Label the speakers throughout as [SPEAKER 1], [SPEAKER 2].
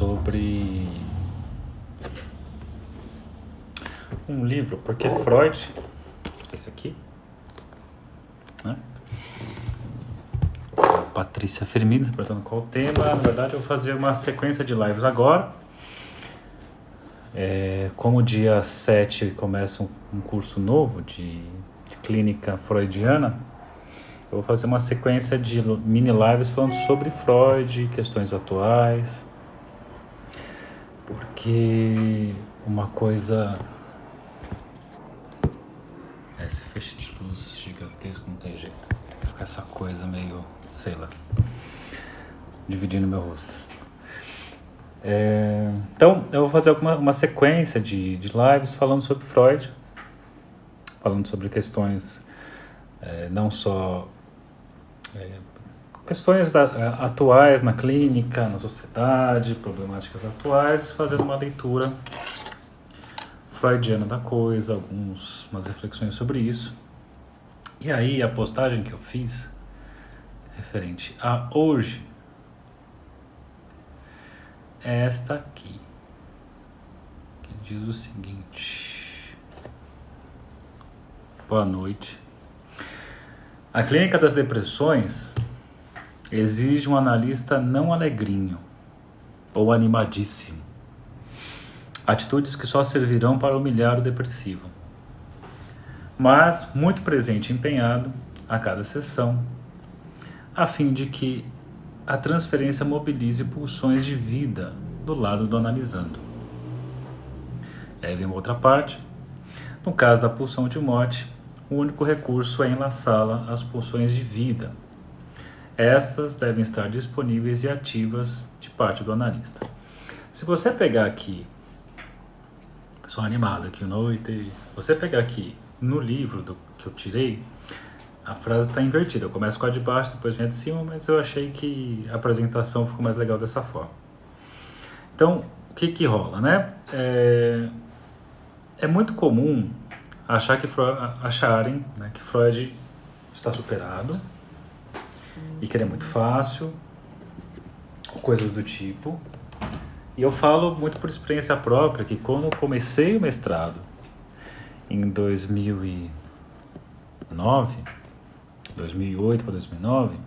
[SPEAKER 1] sobre um livro, porque Freud, esse aqui, né? Patrícia Firmino, perguntando qual o tema. Na verdade, eu vou fazer uma sequência de lives agora. Como dia 7 começa um curso novo de clínica freudiana, eu vou fazer uma sequência de mini lives falando sobre Freud, questões atuais, porque uma coisa... esse feixe de luz gigantesco não tem jeito, vai ficar essa coisa meio, sei lá, dividindo meu rosto. Então, eu vou fazer uma sequência de lives falando sobre Freud, falando sobre questões, não só questões atuais na clínica, na sociedade, problemáticas atuais, fazendo uma leitura freudiana da coisa, umas reflexões sobre isso. E aí, a postagem que eu fiz, referente a hoje, é esta aqui, que diz o seguinte: boa noite. A clínica das depressões exige um analista não alegrinho ou animadíssimo. Atitudes que só servirão para humilhar o depressivo, mas muito presente e empenhado a cada sessão, a fim de que a transferência mobilize pulsões de vida do lado do analisando. Vem uma outra parte. No caso da pulsão de morte, o único recurso é enlaçá-la às pulsões de vida. Estas devem estar disponíveis e ativas de parte do analista. Se você pegar aqui, pessoal animado aqui, noite, se você pegar aqui no livro que eu tirei, a frase está invertida. Eu começo com a de baixo, depois vem a de cima, mas eu achei que a apresentação ficou mais legal dessa forma. Então, o que rola, né? É muito comum acharem, né, que Freud está superado e que ele é muito fácil, coisas do tipo. E eu falo muito por experiência própria que quando eu comecei o mestrado em 2008 para 2009,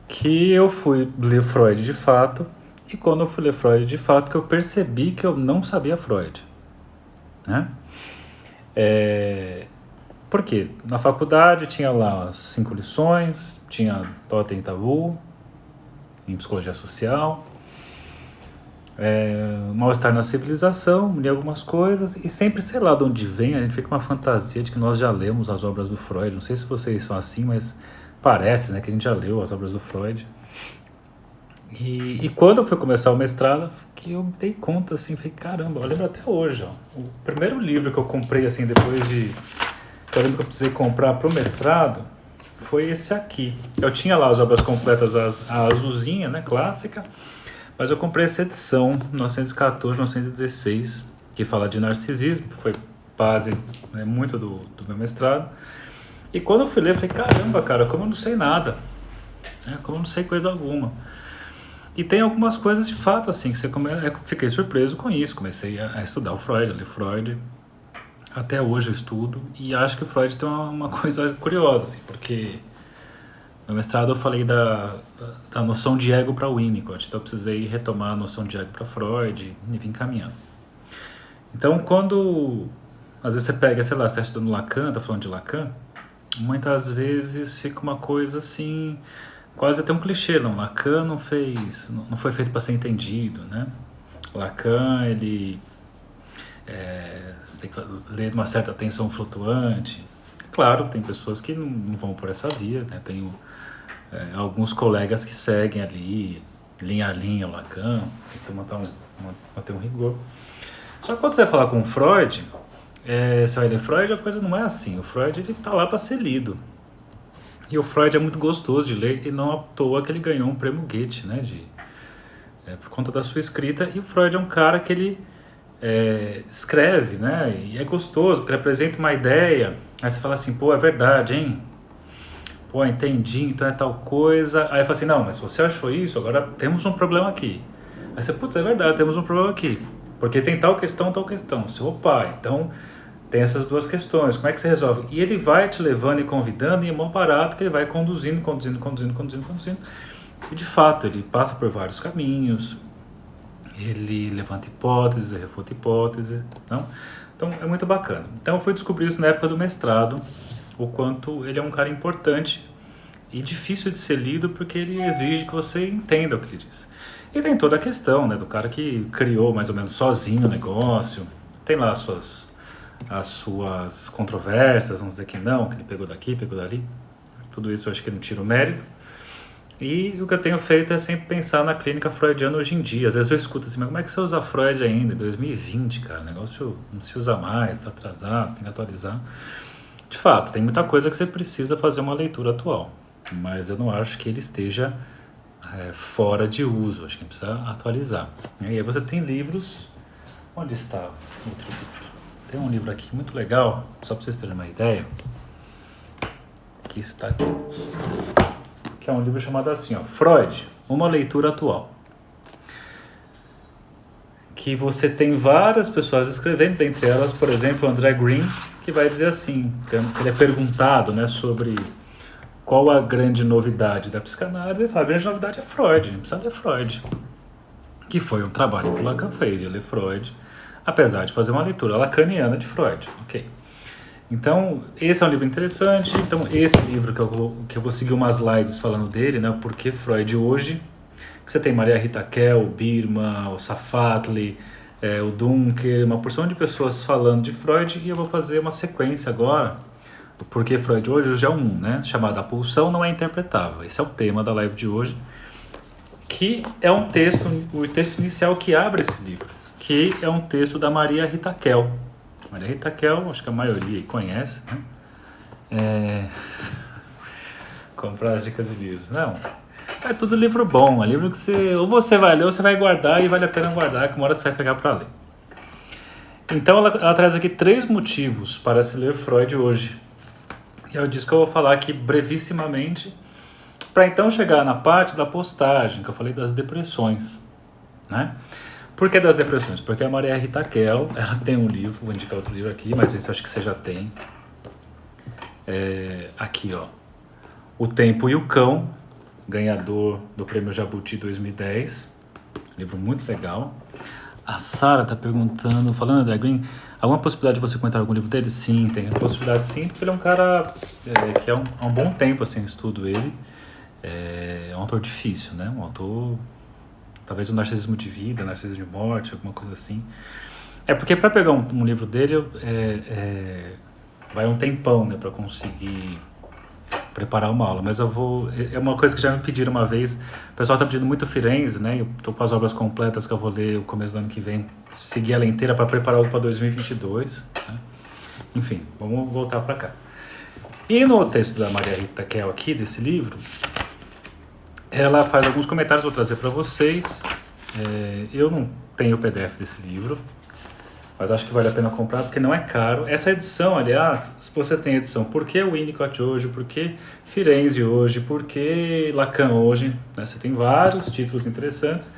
[SPEAKER 1] que eu fui ler Freud de fato, e quando eu fui ler Freud de fato que eu percebi que eu não sabia Freud, né? Por quê? Na faculdade tinha lá as 5 lições, tinha Totem e Tabu em psicologia social, mal-estar na civilização, li algumas coisas, e sempre, sei lá de onde vem, a gente fica com uma fantasia de que nós já lemos as obras do Freud. Não sei se vocês são assim, mas parece, né, que a gente já leu as obras do Freud. E quando eu fui começar o mestrado, que eu me dei conta, assim, falei, caramba, eu lembro até hoje, ó, o primeiro livro que eu comprei, assim, depois de... eu lembro que eu precisei comprar pro mestrado, foi esse aqui. Eu tinha lá as obras completas, a azulzinha, né, clássica, mas eu comprei essa edição, 1914, 1916, que fala de narcisismo, que foi base, né, muito do meu mestrado. E quando eu fui ler, eu falei, caramba, cara, como eu não sei nada, né, como eu não sei coisa alguma. E tem algumas coisas de fato, assim, que eu fiquei surpreso com isso, comecei a estudar o Freud, a ler Freud. Até hoje eu estudo, e acho que o Freud tem uma coisa curiosa, assim, porque no mestrado eu falei da noção de ego para Winnicott, então eu precisei retomar a noção de ego para Freud e vim caminhando. Então, quando às vezes você pega, sei lá, você está estudando Lacan, está falando de Lacan, muitas vezes fica uma coisa assim, quase até um clichê, não, Lacan não foi feito para ser entendido, né? Lacan, ele... você tem que ler uma certa atenção flutuante. Claro, tem pessoas que não vão por essa via, né? Tenho alguns colegas que seguem ali, linha a linha, o Lacan, tem que manter um rigor. Só que quando você vai falar com o Freud, você vai ler Freud, a coisa não é assim. O Freud, ele tá lá para ser lido. E o Freud é muito gostoso de ler, e não à toa que ele ganhou um prêmio Goethe, né? Por conta da sua escrita. E o Freud é um cara que ele... escreve, né, e é gostoso, porque ele apresenta uma ideia, aí você fala assim, pô, é verdade, hein, pô, entendi, então é tal coisa, aí fala assim, não, mas se você achou isso, agora temos um problema aqui, Aí você, putz, é verdade, temos um problema aqui. Porque tem tal questão, tal questão. Seu pai, então tem essas duas questões, como é que você resolve? E ele vai te levando e convidando, e é mó barato que ele vai conduzindo. E de fato, ele passa por vários caminhos, ele levanta hipóteses, refuta hipóteses, não? Então é muito bacana. Então eu fui descobrir isso na época do mestrado, o quanto ele é um cara importante e difícil de ser lido, porque ele exige que você entenda o que ele diz. E tem toda a questão, né, do cara que criou mais ou menos sozinho o negócio, tem lá as suas controvérsias, vamos dizer que não, que ele pegou daqui, pegou dali, tudo isso eu acho que não tira o mérito. E o que eu tenho feito é sempre pensar na clínica freudiana hoje em dia. Às vezes eu escuto assim, mas como é que você usa Freud ainda, em 2020, cara? O negócio não se usa mais, está atrasado, tem que atualizar. De fato, tem muita coisa que você precisa fazer uma leitura atual, mas eu não acho que ele esteja fora de uso, acho que precisa atualizar. E aí você tem livros... Onde está outro livro? Tem um livro aqui muito legal, só para vocês terem uma ideia, que está aqui, que é um livro chamado assim, ó, Freud, uma leitura atual. Que você tem várias pessoas escrevendo, dentre elas, por exemplo, o André Green, que vai dizer assim, ele é perguntado, né, sobre qual a grande novidade da psicanálise, ele fala, a grande novidade é Freud, não precisa ler Freud. Que foi um trabalho que o Lacan fez, de ler Freud, apesar de fazer uma leitura lacaniana de Freud, ok. Então, esse é um livro interessante. Então, esse livro que eu vou seguir umas slides falando dele, né? Por que Freud hoje? Que você tem Maria Rita Kell, o Birman, o Safatli, o Dunker, uma porção de pessoas falando de Freud, e eu vou fazer uma sequência agora. O Porquê Freud hoje, hoje é né? Chamado A Pulsão Não É Interpretável. Esse é o tema da live de hoje, que é um texto, o texto inicial que abre esse livro, que é um texto da Maria Rita Kell. Maria Rita Kell, acho que a maioria aí conhece, né? Comprar as dicas de livros. Não, é tudo livro bom, é livro que você vai ler ou você vai guardar, e vale a pena guardar, que uma hora você vai pegar para ler. Então ela traz aqui 3 motivos para se ler Freud hoje. E é disso que eu vou falar aqui brevissimamente, para então chegar na parte da postagem, que eu falei das depressões, né? Por que das depressões? Porque a Maria Rita Kell, ela tem um livro, vou indicar outro livro aqui, mas esse eu acho que você já tem. Aqui, ó. O Tempo e o Cão, ganhador do Prêmio Jabuti 2010. Livro muito legal. A Sara tá perguntando, falando André Green, alguma possibilidade de você comentar algum livro dele? Sim, tem a possibilidade sim, porque ele é um cara que há um bom tempo, assim, estudo ele. É um autor difícil, né? Um autor... Talvez o Narcisismo de Vida, Narcisismo de Morte, alguma coisa assim. Porque para pegar um livro dele, vai um tempão, né, para conseguir preparar uma aula. Mas eu vou... É uma coisa que já me pediram uma vez. O pessoal tá pedindo muito Firenze, né? Eu tô com as obras completas que eu vou ler o começo do ano que vem. Seguir ela inteira para preparar algo para 2022. Né? Enfim, vamos voltar para cá. E no texto da Maria Rita Kell aqui, desse livro... Ela faz alguns comentários, vou trazer para vocês. Eu não tenho o PDF desse livro, mas acho que vale a pena comprar porque não é caro. Essa edição, aliás, se você tem edição, por que Winnicott hoje, por que Firenze hoje, por que Lacan hoje, né? Você tem vários títulos interessantes.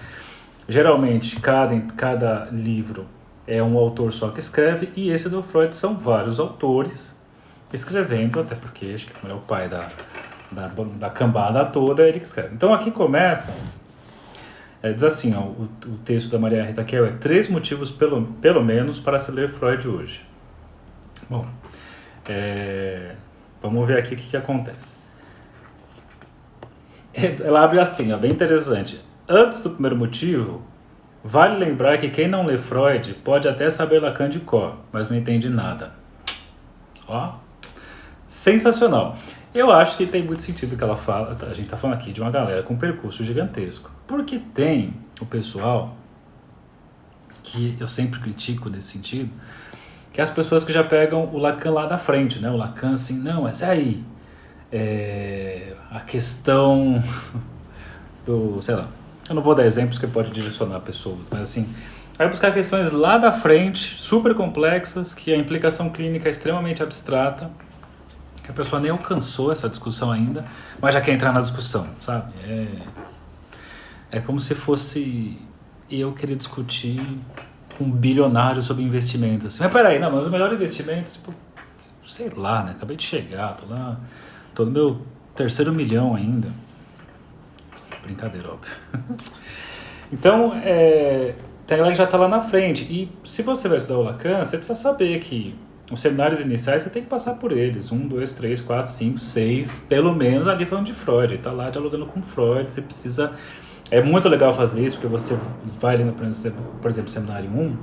[SPEAKER 1] Geralmente, cada livro é um autor só que escreve, e esse do Freud são vários autores escrevendo, até porque acho que é o pai da cambada toda, ele que escreve. Então aqui começa, diz assim, ó, o texto da Maria Rita Kell 3 motivos pelo menos para se ler Freud hoje. Bom, vamos ver aqui o que acontece. Ela abre assim, ó, bem interessante. Antes do primeiro motivo, vale lembrar que quem não lê Freud pode até saber Lacan de cor, mas não entende nada. Ó, sensacional. Eu acho que tem muito sentido o que ela fala. A gente está falando aqui de uma galera com um percurso gigantesco. Porque tem o pessoal, que eu sempre critico nesse sentido, que é as pessoas que já pegam o Lacan lá da frente, né? O Lacan assim, não, mas aí, a questão do, sei lá, eu não vou dar exemplos que pode direcionar pessoas, mas assim, vai buscar questões lá da frente, super complexas, que a implicação clínica é extremamente abstrata, que a pessoa nem alcançou essa discussão ainda, mas já quer entrar na discussão, sabe? É como se fosse e eu queria discutir com um bilionário sobre investimentos. Assim. Mas peraí, não, mas o melhor investimento, tipo, sei lá, né? Acabei de chegar, tô lá, tô no meu 3º milhão ainda. Brincadeira, óbvio. Então, tem a galera que já tá lá na frente. E se você vai estudar o Lacan, você precisa saber que os seminários iniciais você tem que passar por eles. 1, 2, 3, 4, 5, 6, pelo menos ali falando de Freud. Tá lá dialogando com Freud, você precisa... É muito legal fazer isso, porque você vai ali, por exemplo, seminário 1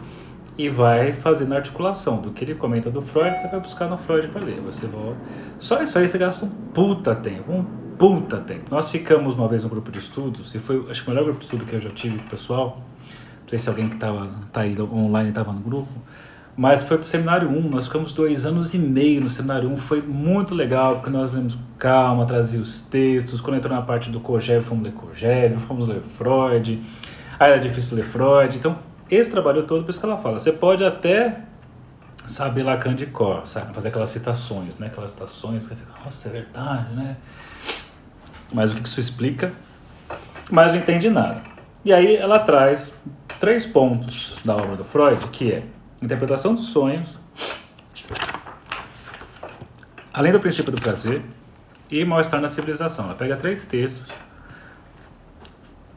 [SPEAKER 1] e vai fazendo a articulação do que ele comenta do Freud, você vai buscar no Freud para ler. Você volta. Só isso aí você gasta um puta tempo. Nós ficamos uma vez no grupo de estudos, e foi, acho que o melhor grupo de estudo que eu já tive com o pessoal, não sei se alguém que tá aí online estava no grupo, mas foi do seminário 1, nós ficamos 2 anos e meio no seminário 1, foi muito legal, porque nós lemos calma, trazia os textos, quando entrou na parte do Kojève, fomos ler Kojève, fomos ler Freud, aí era difícil ler Freud, então esse trabalho todo, por isso que ela fala, você pode até saber Lacan de cor, sabe? Fazer aquelas citações, né? Aquelas citações que você fica, nossa, é verdade, né? Mas o que isso explica? Mas não entende nada. E aí ela traz 3 pontos da obra do Freud, que é interpretação dos sonhos, além do princípio do prazer e mal-estar na civilização. Ela pega 3 textos,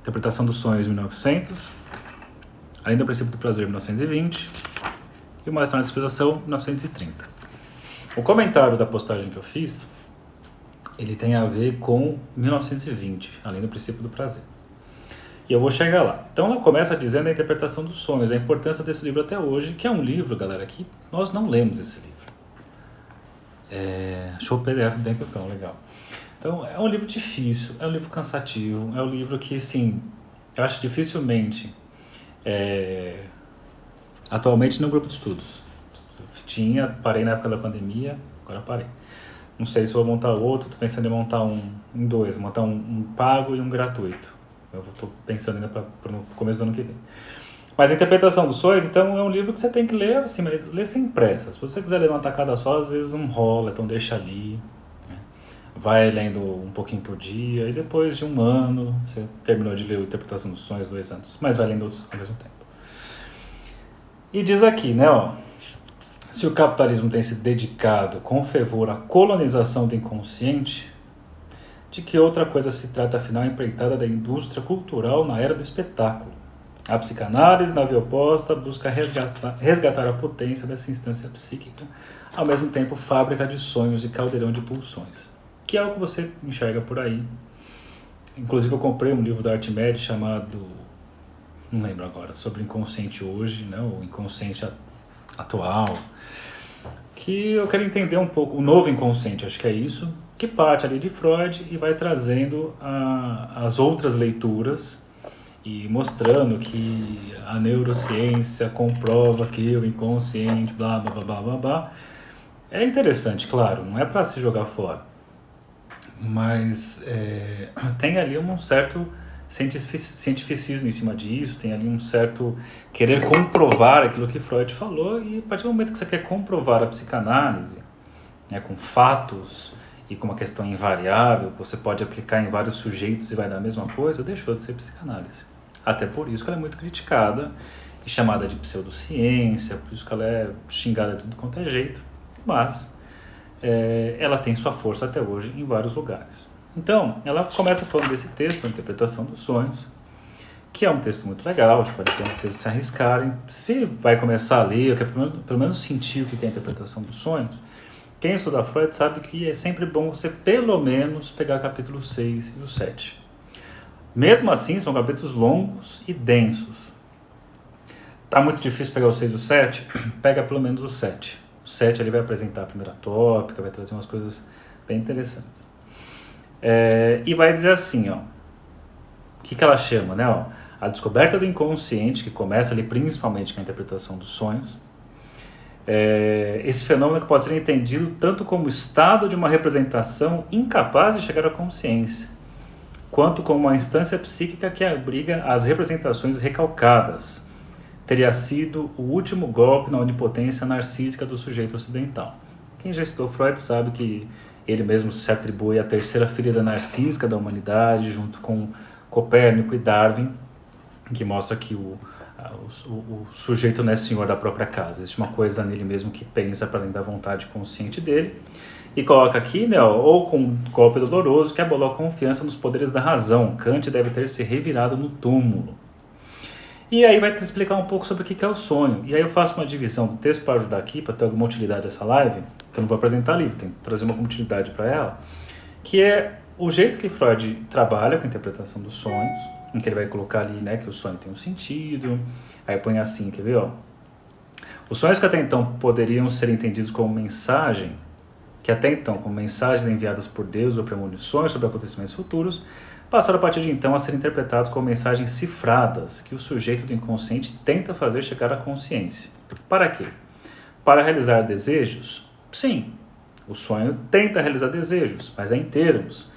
[SPEAKER 1] interpretação dos sonhos 1900, além do princípio do prazer 1920 e o mal-estar na civilização 1930. O comentário da postagem que eu fiz, ele tem a ver com 1920, além do princípio do prazer. E eu vou chegar lá. Então ela começa dizendo a interpretação dos sonhos, a importância desse livro até hoje, que é um livro, galera, que nós não lemos esse livro. Show PDF do Tempão, legal. Então é um livro difícil, é um livro cansativo, é um livro que, assim, eu acho dificilmente, atualmente no grupo de estudos. Parei na época da pandemia, agora parei. Não sei se vou montar outro, tô pensando em montar em 2, montar um pago e um gratuito. Eu estou pensando ainda para no começo do ano que vem. Mas a interpretação dos sonhos, então, é um livro que você tem que ler, assim, mas ler sem pressa. Se você quiser ler uma tacada só, às vezes não rola, então deixa ali. Né? Vai lendo um pouquinho por dia, e depois de 1 ano, você terminou de ler a interpretação dos sonhos, 2 anos. Mas vai lendo outros ao mesmo tempo. E diz aqui, né, ó, se o capitalismo tem se dedicado com fervor à colonização do inconsciente, de que outra coisa se trata, afinal, a empreitada da indústria cultural na era do espetáculo. A psicanálise, na via oposta, busca resgatar a potência dessa instância psíquica, ao mesmo tempo fábrica de sonhos e caldeirão de pulsões, que é algo que você enxerga por aí. Inclusive eu comprei um livro da Artmed chamado, não lembro agora, sobre o inconsciente hoje, né, o inconsciente atual, que eu quero entender um pouco, o novo inconsciente, acho que é isso, que parte ali de Freud e vai trazendo as outras leituras e mostrando que a neurociência comprova que o inconsciente, blá, blá, blá, blá, blá, blá. É interessante, claro, não é para se jogar fora, mas tem ali um certo cientificismo em cima disso, tem ali um certo querer comprovar aquilo que Freud falou, e a partir do momento que você quer comprovar a psicanálise, né, com fatos e com uma questão invariável, que você pode aplicar em vários sujeitos e vai dar a mesma coisa, deixou de ser psicanálise. Até por isso que ela é muito criticada e chamada de pseudociência, por isso que ela é xingada de tudo quanto é jeito, mas ela tem sua força até hoje em vários lugares. Então, ela começa falando desse texto, a interpretação dos sonhos, que é um texto muito legal, acho que pode ter vocês se arriscarem. Se vai começar a ler, ou quer pelo menos sentir o que é a interpretação dos sonhos, quem estuda Freud sabe que é sempre bom você pelo menos pegar capítulo 6 e o 7. Mesmo assim, são capítulos longos e densos. Tá muito difícil pegar o 6 e o 7? Pega pelo menos o 7. O 7 ele vai apresentar a primeira tópica, vai trazer umas coisas bem interessantes. E vai dizer assim, ó, o que ela chama, né? Ó, a descoberta do inconsciente, que começa ali principalmente com a interpretação dos sonhos. Esse fenômeno que pode ser entendido tanto como estado de uma representação incapaz de chegar à consciência, quanto como uma instância psíquica que abriga as representações recalcadas. Teria sido o último golpe na onipotência narcísica do sujeito ocidental. Quem já estudou Freud sabe que ele mesmo se atribui a terceira ferida narcísica da humanidade, junto com Copérnico e Darwin, que mostra que o sujeito não é senhor da própria casa. Existe uma coisa nele mesmo que pensa para além da vontade consciente dele. E coloca aqui, né, ó, ou com um golpe doloroso que abalou a confiança nos poderes da razão. Kant deve ter se revirado no túmulo. E aí vai te explicar um pouco sobre o que é o sonho. E aí eu faço uma divisão do texto para ajudar aqui, para ter alguma utilidade essa live, que eu não vou apresentar livro, tem que trazer uma utilidade para ela, que é o jeito que Freud trabalha com a interpretação dos sonhos, em que ele vai colocar ali, né, que o sonho tem um sentido, aí põe assim, quer ver, ó? Os sonhos que até então poderiam ser entendidos como mensagem, que até então como mensagens enviadas por Deus ou premonições sobre acontecimentos futuros, passaram a partir de então a ser interpretados como mensagens cifradas que o sujeito do inconsciente tenta fazer chegar à consciência. Para quê? Para realizar desejos? Sim, o sonho tenta realizar desejos, mas é em termos.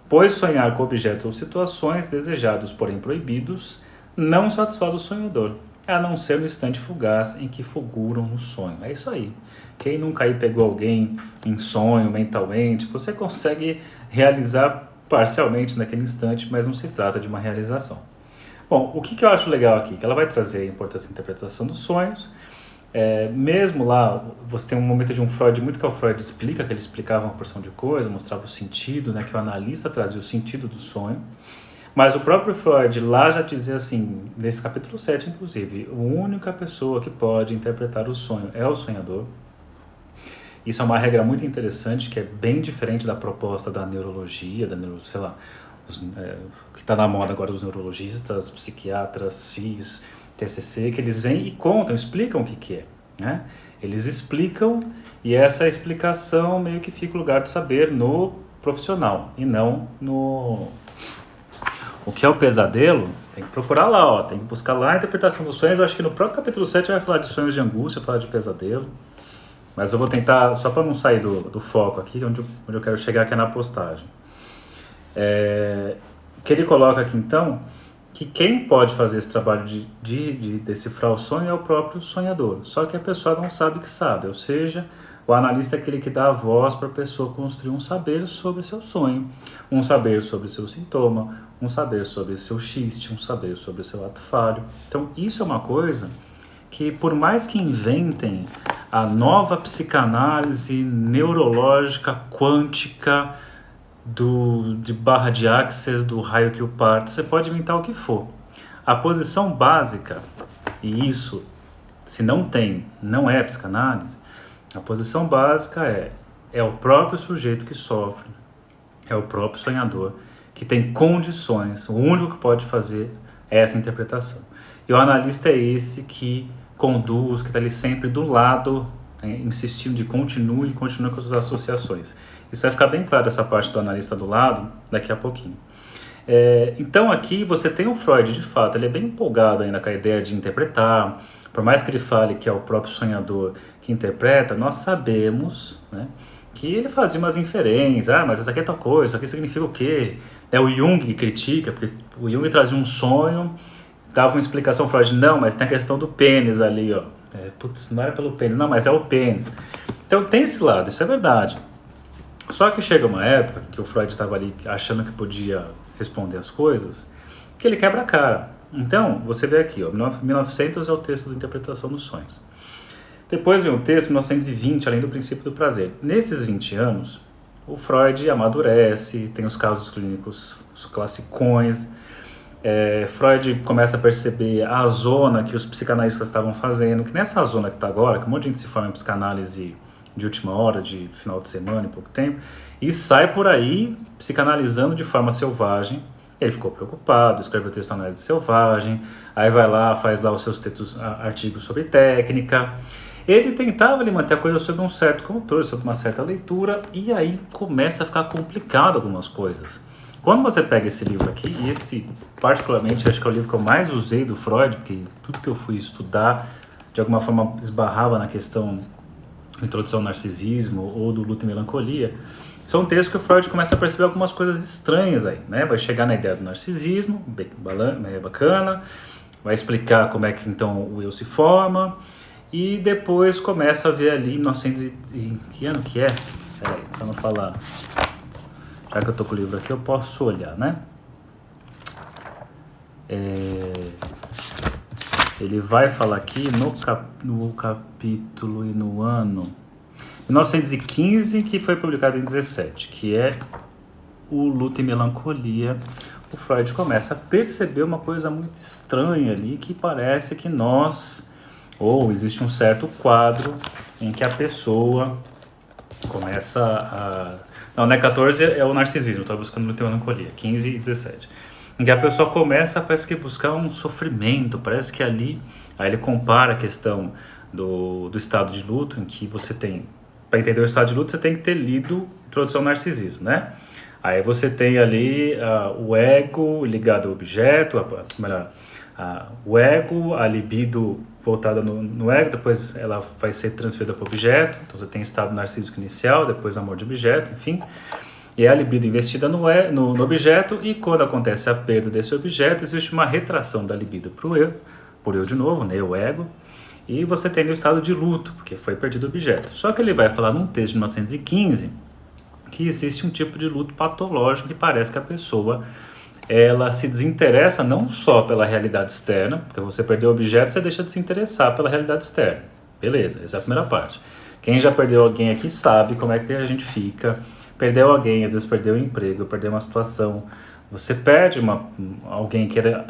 [SPEAKER 1] Pois sonhar com objetos ou situações desejados, porém proibidos, não satisfaz o sonhador, a não ser no instante fugaz em que fulguram no sonho. É isso aí. Quem nunca aí pegou alguém em sonho mentalmente, você consegue realizar parcialmente naquele instante, mas não se trata de uma realização. Bom, o que eu acho legal aqui? Que ela vai trazer a importância da interpretação dos sonhos. Mesmo lá, você tem um momento de um Freud, muito que o Freud explica, que ele explicava uma porção de coisa, mostrava o sentido, né, que o analista trazia o sentido do sonho. Mas o próprio Freud lá já dizia assim, nesse capítulo 7, inclusive, a única pessoa que pode interpretar o sonho é o sonhador. Isso é uma regra muito interessante, que é bem diferente da proposta da neurologia, sei lá, que está na moda agora, os neurologistas, psiquiatras, CIS, TCC, que eles vêm e contam, explicam o que é, né? Eles explicam e essa explicação meio que fica o lugar de saber no profissional e não no... O que é o pesadelo, tem que procurar lá, ó, tem que buscar lá a interpretação dos sonhos. Eu acho que no próprio capítulo 7 vai falar de sonhos de angústia, vai falar de pesadelo. Mas eu vou tentar, só para não sair do foco aqui, onde eu quero chegar, que é na postagem. Que ele coloca aqui, então, que quem pode fazer esse trabalho de decifrar o sonho é o próprio sonhador. Só que a pessoa não sabe que sabe, ou seja, o analista é aquele que dá a voz para a pessoa construir um saber sobre seu sonho, um saber sobre seu sintoma, um saber sobre seu xiste, um saber sobre seu ato falho. Então, isso é uma coisa que, por mais que inventem a nova psicanálise neurológica quântica de barra de Access, do raio que o parta, você pode inventar o que for. A posição básica, e isso, se não tem, não é psicanálise, a posição básica é o próprio sujeito que sofre, é o próprio sonhador, que tem condições, o único que pode fazer é essa interpretação. E o analista é esse que conduz, que está ali sempre do lado, insistindo de continue com as suas associações. Isso vai ficar bem claro, essa parte do analista do lado, daqui a pouquinho. Então aqui você tem o Freud, de fato, ele é bem empolgado ainda com a ideia de interpretar, por mais que ele fale que é o próprio sonhador que interpreta, nós sabemos, né, que ele fazia umas inferências, mas isso aqui é tal coisa, isso aqui significa o quê? É o Jung que critica, porque o Jung trazia um sonho, dava uma explicação, Freud, não, mas tem a questão do pênis ali, ó. Putz, não era pelo pênis, não, mas é o pênis. Então tem esse lado, isso é verdade. Só que chega uma época que o Freud estava ali achando que podia responder as coisas, que ele quebra a cara. Então, você vê aqui, ó, 1900 é o texto da interpretação dos sonhos. Depois vem o texto 1920, além do princípio do prazer. Nesses 20 anos, o Freud amadurece, tem os casos clínicos, os classicões. Freud começa a perceber a zona que os psicanalistas estavam fazendo, que nessa zona que está agora, que um monte de gente se forma em psicanálise de última hora, de final de semana, em pouco tempo, e sai por aí psicanalizando de forma selvagem. Ele ficou preocupado, escreveu texto análise selvagem, aí vai lá, faz lá os seus textos, artigos sobre técnica. Ele tentava manter a coisa sob um certo controle, sob uma certa leitura, e aí começa a ficar complicado algumas coisas. Quando você pega esse livro aqui, e esse particularmente acho que é o livro que eu mais usei do Freud, porque tudo que eu fui estudar de alguma forma esbarrava na questão Introdução ao Narcisismo ou do Luto e Melancolia, são textos que o Freud começa a perceber algumas coisas estranhas aí, né? Vai chegar na ideia do narcisismo, bacana, vai explicar como é que então o eu se forma, e depois começa a ver ali 1900 que ano que é? Peraí, pra não falar. Já que eu tô com o livro aqui, eu posso olhar, né? ele vai falar aqui no capítulo e no ano 1915, que foi publicado em 17, que é o Luto e Melancolia. O Freud começa a perceber uma coisa muito estranha ali, que parece que existe um certo quadro em que a pessoa começa a... Não é 14, é o narcisismo, estou buscando Luto e Melancolia, 15 e 17. Em que a pessoa começa, parece que buscar um sofrimento, parece que ali... Aí ele compara a questão do estado de luto, em que você tem... Para entender o estado de luto, você tem que ter lido Introdução ao Narcisismo, né? Aí você tem ali o ego ligado ao objeto, o ego, a libido voltada no ego, depois ela vai ser transferida para o objeto, então você tem estado narcísico inicial, depois amor de objeto, enfim. E é a libido investida no objeto, e quando acontece a perda desse objeto, existe uma retração da libido para o eu, por eu de novo, né, o ego, e você tem o estado de luto, porque foi perdido o objeto. Só que ele vai falar num texto de 1915 que existe um tipo de luto patológico que parece que a pessoa ela se desinteressa não só pela realidade externa, porque você perdeu o objeto, você deixa de se interessar pela realidade externa. Beleza, essa é a primeira parte. Quem já perdeu alguém aqui sabe como é que a gente fica. Perdeu alguém, às vezes perdeu o emprego, perdeu uma situação. Você perde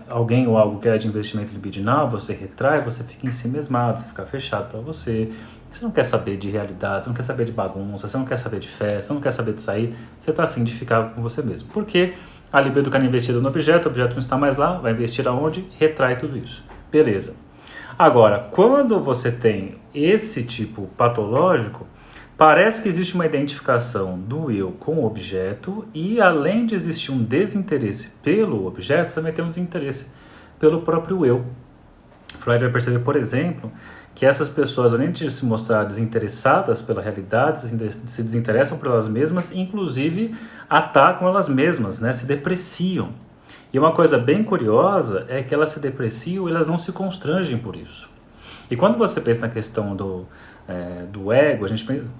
[SPEAKER 1] alguém ou algo que é de investimento libidinal, você retrai, você fica ensimesmado, você fica fechado para você. Você não quer saber de realidade, você não quer saber de bagunça, você não quer saber de festa, você não quer saber de sair, você está afim de ficar com você mesmo. Por quê? A libido está investida no objeto, o objeto não está mais lá, vai investir aonde? Retrai tudo isso. Beleza. Agora, quando você tem esse tipo patológico, parece que existe uma identificação do eu com o objeto e, além de existir um desinteresse pelo objeto, também tem um desinteresse pelo próprio eu. Freud vai perceber, por exemplo, que essas pessoas, além de se mostrar desinteressadas pela realidade, se desinteressam por elas mesmas, inclusive atacam elas mesmas, né? Se depreciam. E uma coisa bem curiosa é que elas se depreciam e elas não se constrangem por isso. E quando você pensa na questão do ego,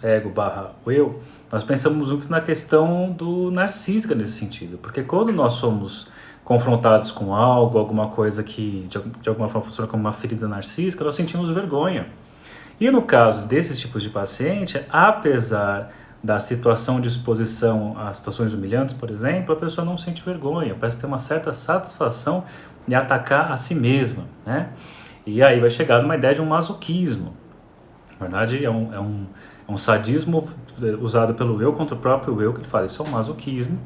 [SPEAKER 1] ego barra eu, nós pensamos muito na questão do narcísica nesse sentido. Porque quando nós somos confrontados com algo, alguma coisa que de alguma forma funciona como uma ferida narcísica, nós sentimos vergonha. E no caso desses tipos de paciente, apesar da situação de exposição a situações humilhantes, por exemplo, a pessoa não sente vergonha, parece ter uma certa satisfação de atacar a si mesma, né? E aí vai chegar numa ideia de um masoquismo. Na verdade, é um sadismo usado pelo eu contra o próprio eu, que ele fala, isso é um masoquismo.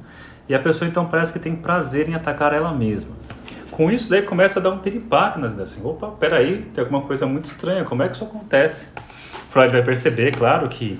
[SPEAKER 1] E a pessoa então parece que tem prazer em atacar ela mesma. Com isso daí começa a dar um piripaque nas ideias, assim, opa, peraí, tem alguma coisa muito estranha, como é que isso acontece? Freud vai perceber, claro, que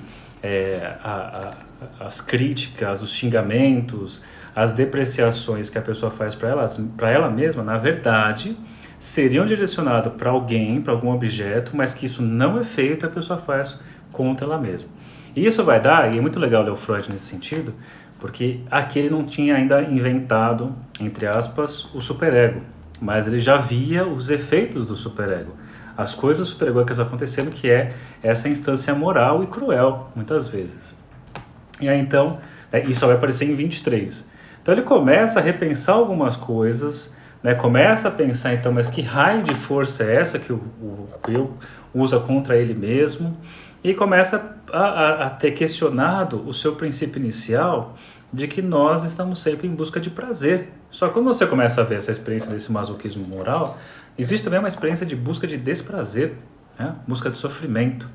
[SPEAKER 1] as críticas, os xingamentos, as depreciações que a pessoa faz para ela mesma, na verdade, seriam direcionados para alguém, para algum objeto, mas que isso não é feito, a pessoa faz contra ela mesma. E isso vai dar, e é muito legal ler o Freud nesse sentido, porque aqui ele não tinha ainda inventado, entre aspas, o superego, mas ele já via os efeitos do superego, as coisas superegóicas acontecendo, que é essa instância moral e cruel, muitas vezes. E aí então, isso só vai aparecer em 23. Então ele começa a repensar algumas coisas, né? Começa a pensar então, mas que raio de força é essa que o eu usa contra ele mesmo? E começa a ter questionado o seu princípio inicial de que nós estamos sempre em busca de prazer. Só que quando você começa a ver essa experiência desse masoquismo moral, existe também uma experiência de busca de desprazer, né? Busca de sofrimento.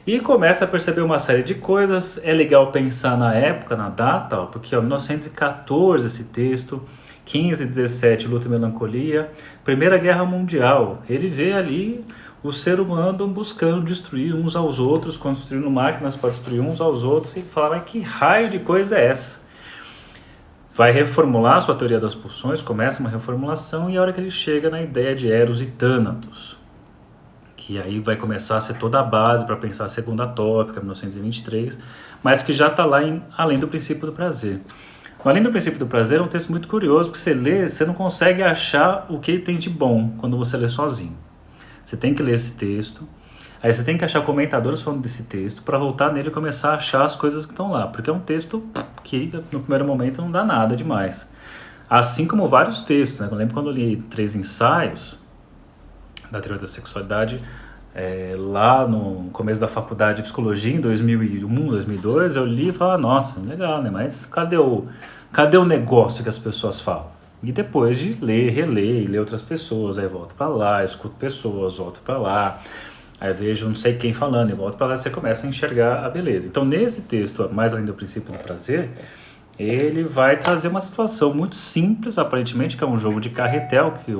[SPEAKER 1] E começa a perceber uma série de coisas. É legal pensar na época, na data, porque 1914 esse texto, 15 e 17, Luto e Melancolia, Primeira Guerra Mundial. Ele vê ali o ser humano buscando destruir uns aos outros, construindo máquinas para destruir uns aos outros, e falar, mas que raio de coisa é essa? Vai reformular a sua teoria das pulsões, começa uma reformulação, e a hora que ele chega na ideia de Eros e Thanatos, que aí vai começar a ser toda a base para pensar a segunda tópica, 1923, mas que já está lá Além do Princípio do Prazer. Além do Princípio do Prazer é um texto muito curioso, porque você lê, você não consegue achar o que ele tem de bom quando você lê sozinho. Você tem que ler esse texto, aí você tem que achar comentadores falando desse texto para voltar nele e começar a achar as coisas que estão lá, porque é um texto que no primeiro momento não dá nada demais. Assim como vários textos, né? Eu lembro quando eu li 3 ensaios, da teoria da sexualidade, lá no começo da faculdade de psicologia, em 2001, 2002, eu li e falei, nossa, legal, né? Mas cadê o negócio que as pessoas falam? E depois de ler, reler e ler outras pessoas, aí volto para lá, escuto pessoas, volto para lá, aí vejo não sei quem falando e volto para lá, você começa a enxergar a beleza. Então, nesse texto, mais além do princípio do prazer, ele vai trazer uma situação muito simples, aparentemente, que é um jogo de carretel, que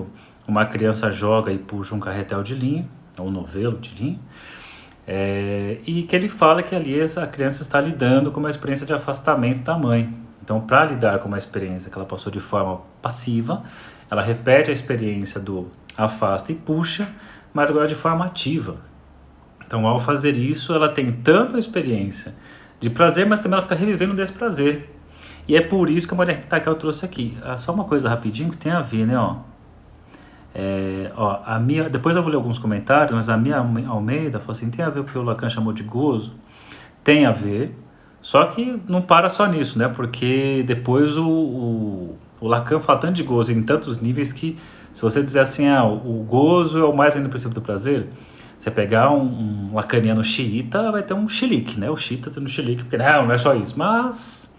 [SPEAKER 1] uma criança joga e puxa um carretel de linha, ou um novelo de linha, e que ele fala que ali a criança está lidando com uma experiência de afastamento da mãe. Então, para lidar com uma experiência que ela passou de forma passiva, ela repete a experiência do afasta e puxa, mas agora de forma ativa. Então, ao fazer isso, ela tem tanto a experiência de prazer, mas também ela fica revivendo o desprazer. E é por isso que a Maria Rita Raquel trouxe aqui. Só uma coisa rapidinho que tem a ver, né? Depois eu vou ler alguns comentários, mas a Mia Almeida falou assim, tem a ver com o que o Lacan chamou de gozo? Tem a ver, só que não para só nisso, né? Porque depois o Lacan fala tanto de gozo em tantos níveis que se você dizer assim, o gozo é o mais além do princípio do prazer, você pegar um lacaniano xiita, vai ter um chilique, né? O xiita tem um chilique, porque não é só isso, mas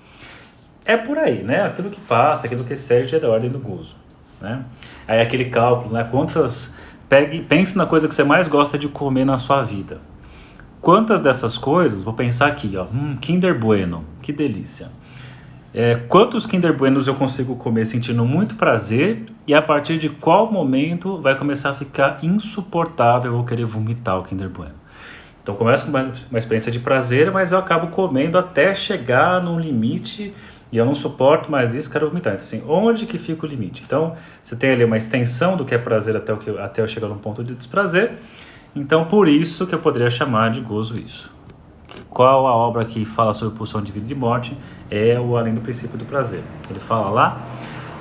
[SPEAKER 1] é por aí, né? Aquilo que passa, aquilo que serve é da ordem do gozo, né? Aí aquele cálculo, né? Pense na coisa que você mais gosta de comer na sua vida. Quantas dessas coisas, vou pensar aqui, Kinder Bueno, que delícia. Quantos Kinder Buenos eu consigo comer sentindo muito prazer e a partir de qual momento vai começar a ficar insuportável, eu vou querer vomitar o Kinder Bueno. Então começa com uma experiência de prazer, mas eu acabo comendo até chegar num limite e eu não suporto mais isso, quero vomitar. Então, assim, onde que fica o limite? Então você tem ali uma extensão do que é prazer até eu chegar num ponto de desprazer. Então, por isso que eu poderia chamar de gozo isso. Qual a obra que fala sobre pulsão de vida e de morte? É o Além do Princípio do Prazer. Ele fala lá,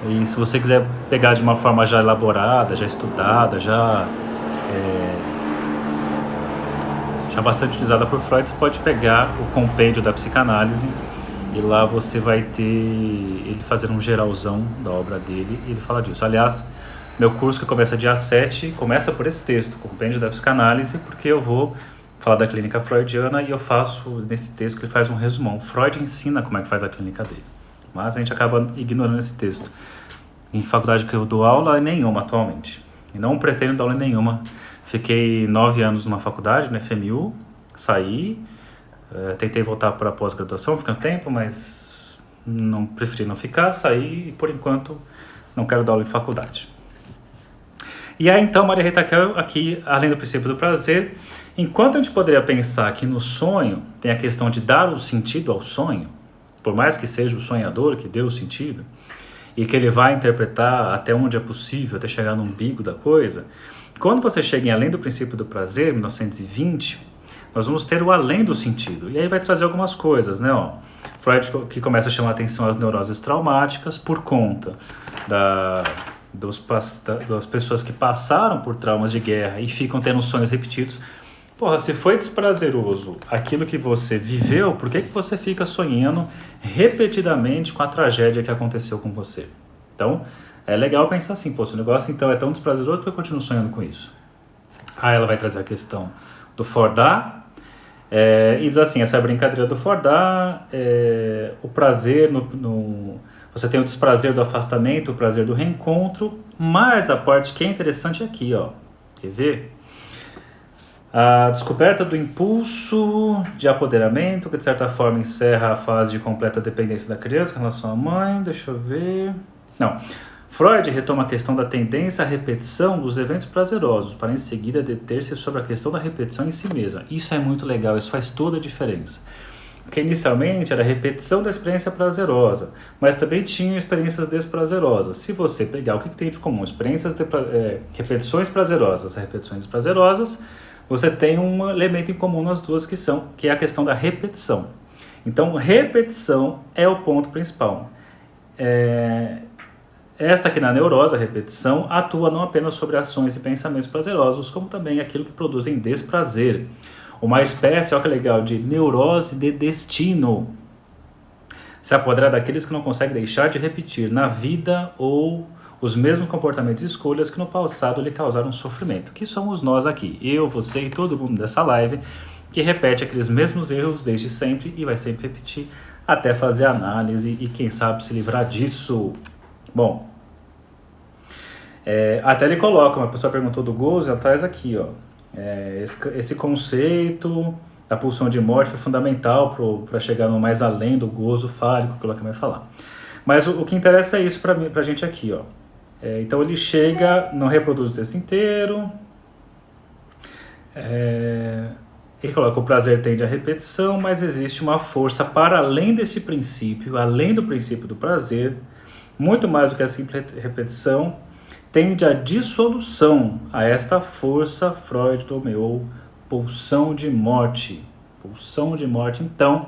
[SPEAKER 1] e se você quiser pegar de uma forma já elaborada, já estudada, já bastante utilizada por Freud, você pode pegar o compêndio da psicanálise e lá você vai ter ele fazendo um geralzão da obra dele e ele fala disso. Aliás, meu curso que começa dia 7, começa por esse texto, Compêndio da Psicanálise, porque eu vou falar da clínica freudiana e eu faço, nesse texto, que ele faz um resumão. Freud ensina como é que faz a clínica dele, mas a gente acaba ignorando esse texto. Em faculdade que eu dou aula, nenhuma atualmente. E não pretendo dar aula nenhuma. Fiquei 9 anos numa faculdade, na FMU, saí, tentei voltar para a pós-graduação, fiquei um tempo, mas preferi não ficar, saí e por enquanto não quero dar aula em faculdade. E aí, então, Maria Rita Raquel, aqui, além do princípio do prazer, enquanto a gente poderia pensar que no sonho tem a questão de dar o sentido ao sonho, por mais que seja o sonhador que dê o sentido, e que ele vai interpretar até onde é possível, até chegar no umbigo da coisa, quando você chega em Além do Princípio do Prazer, 1920, nós vamos ter o além do sentido. E aí vai trazer algumas coisas, né? Freud que começa a chamar a atenção às neuroses traumáticas por conta das pessoas que passaram por traumas de guerra e ficam tendo sonhos repetidos. Porra, se foi desprazeroso aquilo que você viveu, por que você fica sonhando repetidamente com a tragédia que aconteceu com você? Então, é legal pensar assim, se o negócio então é tão desprazeroso, por que eu continuo sonhando com isso? Aí ela vai trazer a questão do Fordá, e diz assim, essa brincadeira do Fordá, o prazer você tem o desprazer do afastamento, o prazer do reencontro, mas a parte que é interessante é aqui, quer ver? A descoberta do impulso de apoderamento, que de certa forma encerra a fase de completa dependência da criança em relação à mãe, deixa eu ver... Não, Freud retoma a questão da tendência à repetição dos eventos prazerosos, para em seguida deter-se sobre a questão da repetição em si mesma. Isso é muito legal, isso faz toda a diferença. Porque inicialmente era a repetição da experiência prazerosa, mas também tinha experiências desprazerosas. Se você pegar o que tem de comum, repetições prazerosas, repetições desprazerosas, você tem um elemento em comum nas duas que é a questão da repetição. Então, repetição é o ponto principal. Esta aqui na neurose, a repetição, atua não apenas sobre ações e pensamentos prazerosos, como também aquilo que produzem desprazer. Uma espécie, olha que legal, de neurose de destino. Se apodera daqueles que não conseguem deixar de repetir na vida ou os mesmos comportamentos e escolhas que no passado lhe causaram sofrimento, que somos nós aqui, eu, você e todo mundo dessa live, que repete aqueles mesmos erros desde sempre e vai sempre repetir até fazer análise e quem sabe se livrar disso. Bom, até ele coloca, uma pessoa perguntou do gozo, ela traz aqui, ó, esse conceito da pulsão de morte foi fundamental para chegar no mais além do gozo fálico, que ela vai falar. Mas o que interessa é isso pra gente aqui, ó. Então ele chega, não reproduz o texto inteiro, ele coloca: o prazer tende à repetição, mas existe uma força para além desse princípio, além do princípio do prazer, muito mais do que a simples repetição, tende à dissolução. A esta força Freud nomeou pulsão de morte. Pulsão de morte, então,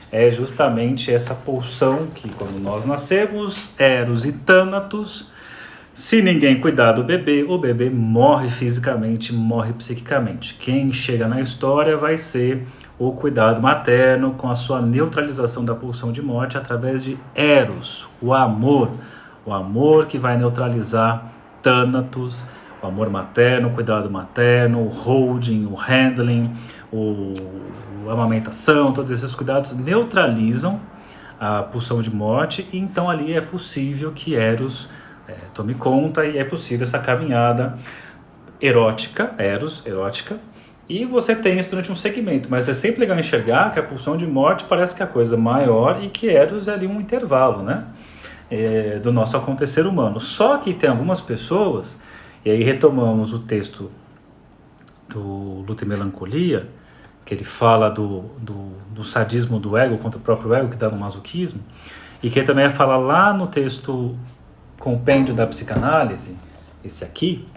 [SPEAKER 1] é justamente essa pulsão que, quando nós nascemos, Eros e Thanatos, se ninguém cuidar do bebê, o bebê morre fisicamente, morre psiquicamente. Quem chega na história vai ser o cuidado materno, com a sua neutralização da pulsão de morte através de Eros, o amor que vai neutralizar Thanatos, o amor materno, o cuidado materno, o holding, o handling, a amamentação, todos esses cuidados neutralizam a pulsão de morte, e então ali é possível que Eros tome conta, e é possível essa caminhada erótica, erótica, e você tem isso durante um segmento, mas é sempre legal enxergar que a pulsão de morte parece que é a coisa maior e que Eros é ali um intervalo, né, do nosso acontecer humano. Só que tem algumas pessoas, e aí retomamos o texto do Luta e Melancolia, que ele fala do sadismo do ego contra o próprio ego, que dá no masoquismo, e que também fala lá no texto Compêndio da Psicanálise, esse aqui,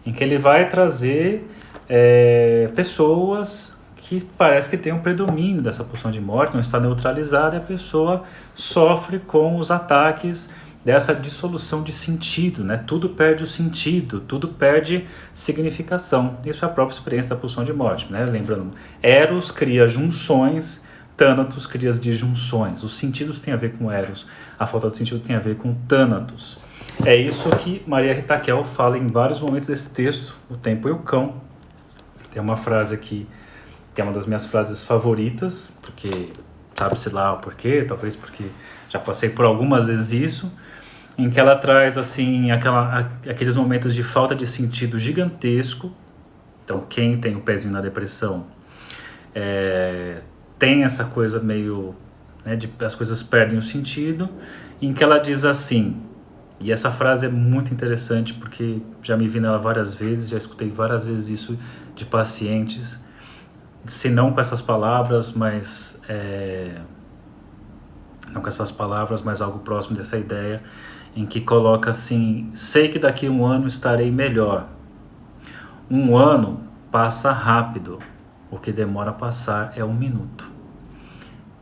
[SPEAKER 1] em que ele vai trazer pessoas que parece que tem um predomínio dessa pulsão de morte, não está neutralizada, e a pessoa sofre com os ataques dessa dissolução de sentido, né? Tudo perde o sentido, tudo perde significação. Isso é a própria experiência da pulsão de morte, né? Lembrando, Eros cria junções, Thanatos cria disjunções. Os sentidos têm a ver com Eros, a falta de sentido tem a ver com Thanatos. É isso que Maria Rita Kell fala em vários momentos desse texto, O Tempo e o Cão. Tem uma frase aqui, que é uma das minhas frases favoritas, porque sabe-se lá o porquê, talvez porque já passei por algumas vezes isso, em que ela traz assim, aqueles momentos de falta de sentido gigantesco. Então quem tem o pezinho na depressão tem essa coisa meio, né, as coisas perdem o sentido, em que ela diz assim, e essa frase é muito interessante porque já me vi nela várias vezes, já escutei várias vezes isso de pacientes, se não com essas palavras, mas não com essas palavras, mas algo próximo dessa ideia, em que coloca assim: sei que daqui a 1 ano estarei melhor. 1 ano passa rápido, o que demora a passar é 1 minuto.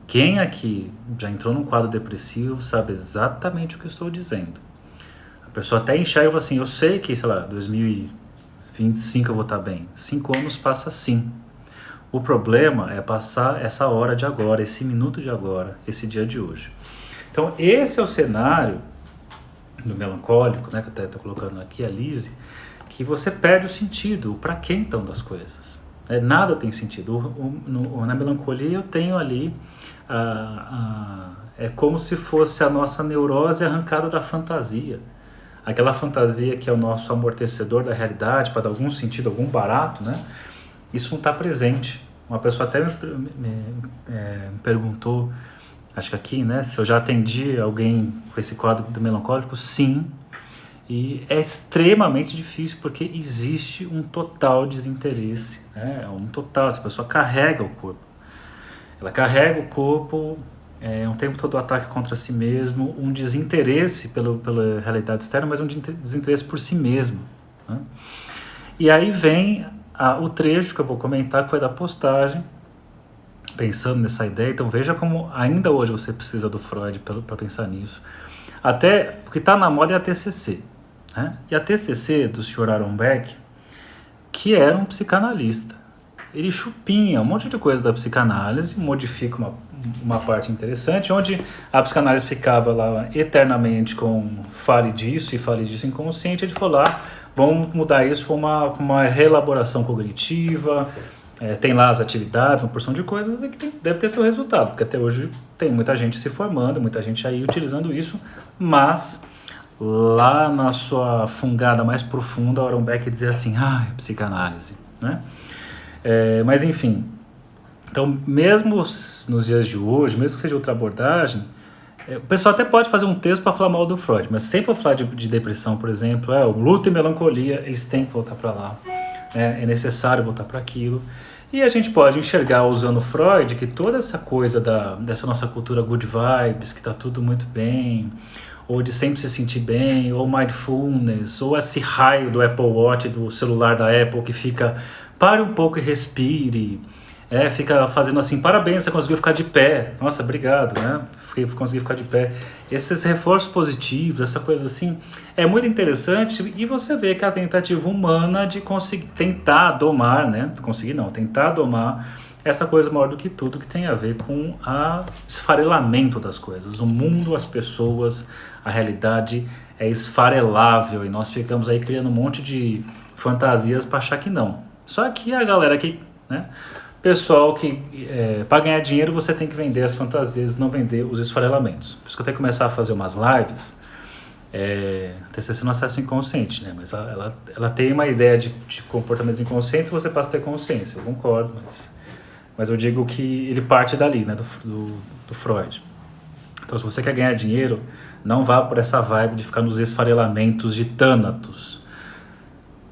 [SPEAKER 1] Quem aqui já entrou num quadro depressivo sabe exatamente o que eu estou dizendo. A pessoa até enxerga e fala assim: eu sei que, sei lá, 2025 eu vou estar bem. 5 anos passa assim. O problema é passar essa hora de agora, esse minuto de agora, esse dia de hoje. Então esse é o cenário do melancólico, né, que eu até estou colocando aqui, a Lise, que você perde o sentido, o para quem então das coisas. Nada tem sentido. Na melancolia eu tenho ali, é como se fosse a nossa neurose arrancada da fantasia. Aquela fantasia que é o nosso amortecedor da realidade, para dar algum sentido, algum barato, né? Isso não está presente. Uma pessoa até me perguntou, acho que aqui, né, se eu já atendi alguém com esse quadro do melancólico. Sim, e é extremamente difícil porque existe um total desinteresse, né? Um total, essa pessoa carrega o corpo. Ela carrega o corpo, um tempo todo ataque contra si mesmo, um desinteresse pela realidade externa, mas um desinteresse por si mesmo, né? E aí vem o trecho que eu vou comentar, que foi da postagem, pensando nessa ideia. Então veja como ainda hoje você precisa do Freud para pensar nisso. Até porque está na moda é a TCC, né? E a TCC do Sr. Aaron Beck, que era um psicanalista, ele chupinha um monte de coisa da psicanálise, modifica uma parte interessante, onde a psicanálise ficava lá eternamente com fale disso inconsciente. Ele falou lá, vamos mudar isso para uma reelaboração cognitiva. Tem lá as atividades, uma porção de coisas e que deve ter seu resultado, porque até hoje tem muita gente se formando, muita gente aí utilizando isso, mas lá na sua fungada mais profunda, Aaron Beck dizia assim, psicanálise, né? Mas enfim, então mesmo nos dias de hoje, mesmo que seja outra abordagem, o pessoal até pode fazer um texto para falar mal do Freud, mas sempre para falar de depressão, por exemplo, luto e melancolia, eles têm que voltar para lá. É necessário voltar para aquilo. E a gente pode enxergar, usando Freud, que toda essa coisa dessa nossa cultura good vibes, que está tudo muito bem, ou de sempre se sentir bem, ou mindfulness, ou esse raio do Apple Watch, do celular da Apple, que fica, pare um pouco e respire, fica fazendo assim, parabéns, você conseguiu ficar de pé, nossa, obrigado, né? Consegui ficar de pé. Esses reforços positivos, essa coisa assim, é muito interessante, e você vê que a tentativa humana de conseguir, tentar domar, né? Tentar domar essa coisa maior do que tudo, que tem a ver com o esfarelamento das coisas. O mundo, as pessoas, a realidade é esfarelável, e nós ficamos aí criando um monte de fantasias para achar que não. Só que a galera que, né? Pessoal que, para ganhar dinheiro, você tem que vender as fantasias, não vender os esfarelamentos. Por isso que eu tenho que começar a fazer umas lives, TCC no acesso inconsciente, né? Mas ela tem uma ideia de comportamentos inconscientes, você passa a ter consciência, eu concordo, mas eu digo que ele parte dali, né, do Freud. Então, se você quer ganhar dinheiro, não vá por essa vibe de ficar nos esfarelamentos de Thanatos.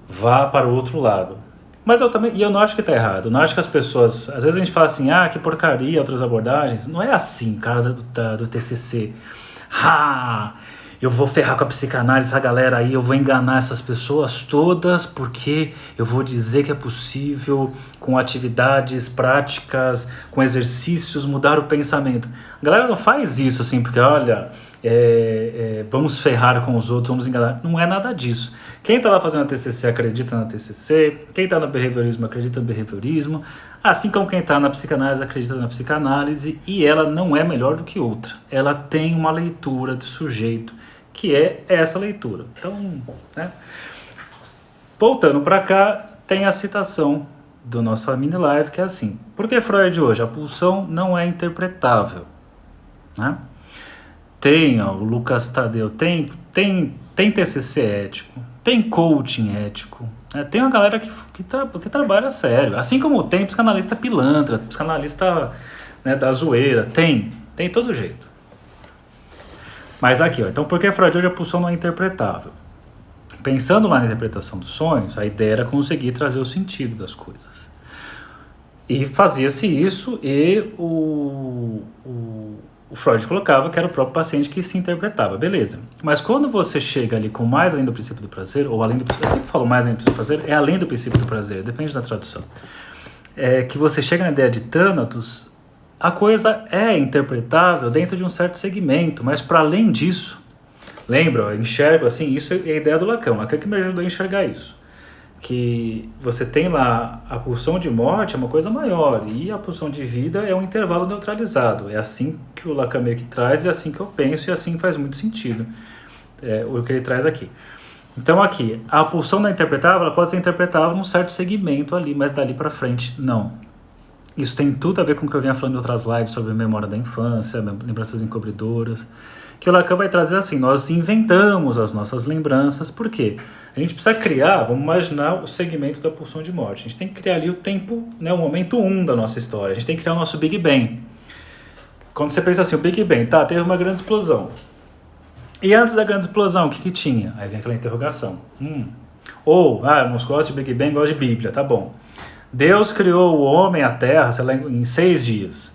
[SPEAKER 1] Vá para o outro lado. Mas eu não acho que tá errado. Eu não acho que as pessoas... Às vezes a gente fala assim, que porcaria, outras abordagens. Não é assim, cara, do TCC. Eu vou ferrar com a psicanálise, essa galera aí, eu vou enganar essas pessoas todas, porque eu vou dizer que é possível, com atividades práticas, com exercícios, mudar o pensamento. A galera não faz isso assim, porque olha, vamos ferrar com os outros, vamos enganar. Não é nada disso. Quem está lá fazendo a TCC acredita na TCC, quem está no behaviorismo acredita no behaviorismo, assim como quem está na psicanálise acredita na psicanálise, e ela não é melhor do que outra. Ela tem uma leitura de sujeito, que é essa leitura. Então, né? Voltando para cá, tem a citação do nosso mini live, que é assim: por que Freud hoje? A pulsão não é interpretável, né? Tem o Lucas Tadeu, tem TCC ético, tem coaching ético, né? Tem uma galera que trabalha sério, assim como tem psicanalista pilantra, psicanalista, né, da zoeira, tem todo jeito. Mas aqui, então por que Freud hoje a pulsão não é interpretável? Pensando lá na interpretação dos sonhos, a ideia era conseguir trazer o sentido das coisas. E fazia-se isso, e o Freud colocava que era o próprio paciente que se interpretava, beleza. Mas quando você chega ali com mais além do princípio do prazer, ou além do... Eu sempre falo mais além do princípio do prazer, é além do princípio do prazer, depende da tradução. Que você chega na ideia de Thanatos, a coisa é interpretável dentro de um certo segmento, mas para além disso, lembra, eu enxergo assim, isso é a ideia do Lacan. Lacan que me ajudou a enxergar isso. Que você tem lá a pulsão de morte é uma coisa maior, e a pulsão de vida é um intervalo neutralizado. É assim que o Lacan meio que traz, e é assim que eu penso, e assim faz muito sentido o que ele traz aqui. Então aqui, a pulsão não interpretável, ela pode ser interpretável num certo segmento ali, mas dali para frente, não. Isso tem tudo a ver com o que eu vinha falando em outras lives sobre a memória da infância, lembranças encobridoras, que o Lacan vai trazer assim: nós inventamos as nossas lembranças. Por quê? A gente precisa criar, vamos imaginar o segmento da pulsão de morte. A gente tem que criar ali o tempo, né, o momento 1 da nossa história. A gente tem que criar o nosso Big Bang. Quando você pensa assim, o Big Bang, teve uma grande explosão. E antes da grande explosão, o que tinha? Aí vem aquela interrogação. Eu não gosto de Big Bang, gosto de Bíblia, tá bom. Deus criou o homem e a terra, sei lá, em 6 dias.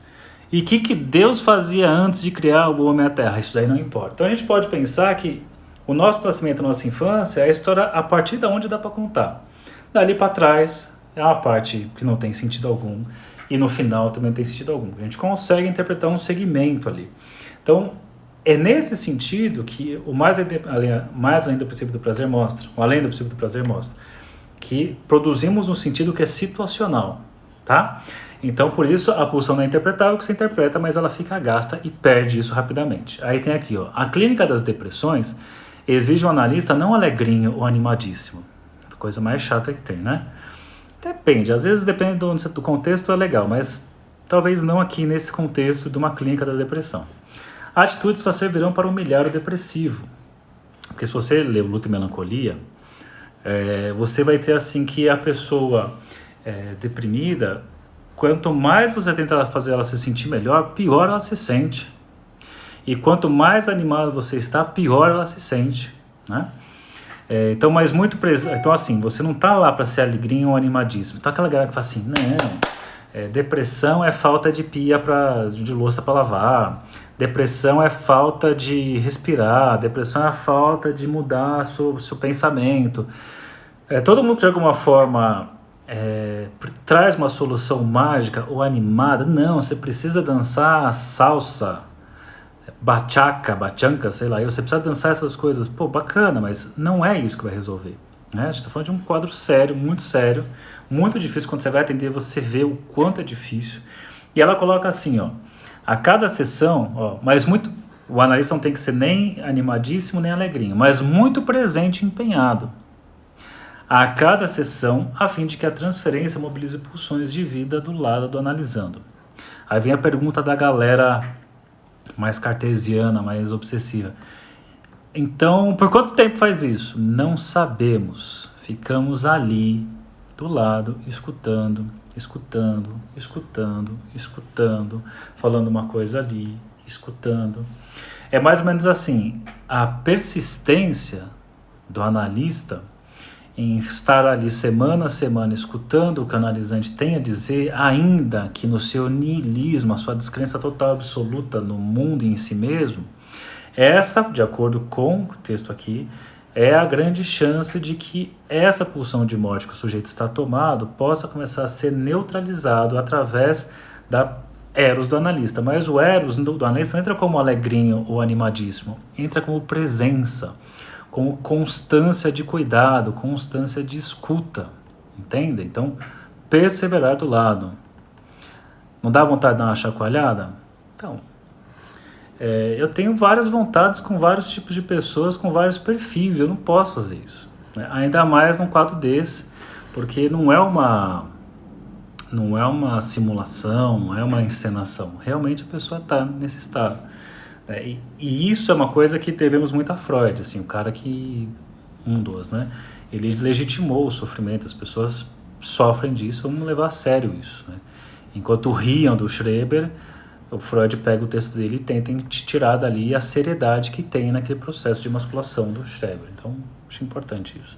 [SPEAKER 1] E o que Deus fazia antes de criar o homem e a terra? Isso daí não importa. Então a gente pode pensar que o nosso nascimento, a nossa infância, é a história a partir de onde dá para contar. Dali para trás é uma parte que não tem sentido algum, e no final também não tem sentido algum. A gente consegue interpretar um segmento ali. Então é nesse sentido que o mais além do princípio do prazer mostra, o além do princípio do prazer mostra, que produzimos um sentido que é situacional, tá? Então, por isso, a pulsão não é interpretável, que você interpreta, mas ela fica gasta e perde isso rapidamente. Aí tem aqui, ó, a clínica das depressões exige um analista não alegrinho ou animadíssimo. Coisa mais chata que tem, né? Depende, às vezes depende do contexto, é legal, mas talvez não aqui nesse contexto de uma clínica da depressão. Atitudes só servirão para humilhar o depressivo. Porque se você lê o Luto e Melancolia, você vai ter assim que a pessoa deprimida, quanto mais você tenta fazer ela se sentir melhor, pior ela se sente. E quanto mais animado você está, pior ela se sente, né? Então, mas muito então assim, você não tá lá para ser alegrinho ou animadíssimo. Então aquela galera que fala assim, não, depressão é falta de pia de louça para lavar, depressão é falta de respirar, depressão é falta de mudar seu pensamento. Todo mundo que de alguma forma traz uma solução mágica ou animada. Não, você precisa dançar salsa, bachanca, sei lá, você precisa dançar essas coisas. Pô, bacana, mas não é isso que vai resolver, né? A gente tá falando de um quadro sério, muito difícil. Quando você vai atender, você vê o quanto é difícil. E ela coloca assim, ó, a cada sessão, ó, o analista não tem que ser nem animadíssimo, nem alegrinho, mas muito presente e empenhado a cada sessão, a fim de que a transferência mobilize pulsões de vida do lado do analisando. Aí vem a pergunta da galera mais cartesiana, mais obsessiva. Então, por quanto tempo faz isso? Não sabemos. Ficamos ali, do lado, escutando, falando uma coisa ali, escutando. É mais ou menos assim, a persistência do analista em estar ali semana a semana escutando o que o analisante tem a dizer, ainda que no seu niilismo, a sua descrença total absoluta no mundo e em si mesmo, essa, de acordo com o texto aqui, é a grande chance de que essa pulsão de morte que o sujeito está tomado possa começar a ser neutralizado através da eros do analista. Mas o eros do analista não entra como alegrinho ou animadíssimo, entra como presença, com constância de cuidado, constância de escuta, entende? Então, perseverar do lado. Não dá vontade de dar uma chacoalhada? Então, eu tenho várias vontades com vários tipos de pessoas, com vários perfis, eu não posso fazer isso, né? Ainda mais num quadro desse, porque não é uma simulação, não é uma encenação, realmente a pessoa está nesse estado. E isso é uma coisa que devemos muito a Freud, assim, o cara que, né? Ele legitimou o sofrimento, as pessoas sofrem disso, vamos levar a sério isso, né? Enquanto riam do Schreber, o Freud pega o texto dele e tenta tirar dali a seriedade que tem naquele processo de emasculação do Schreber. Então, acho importante isso.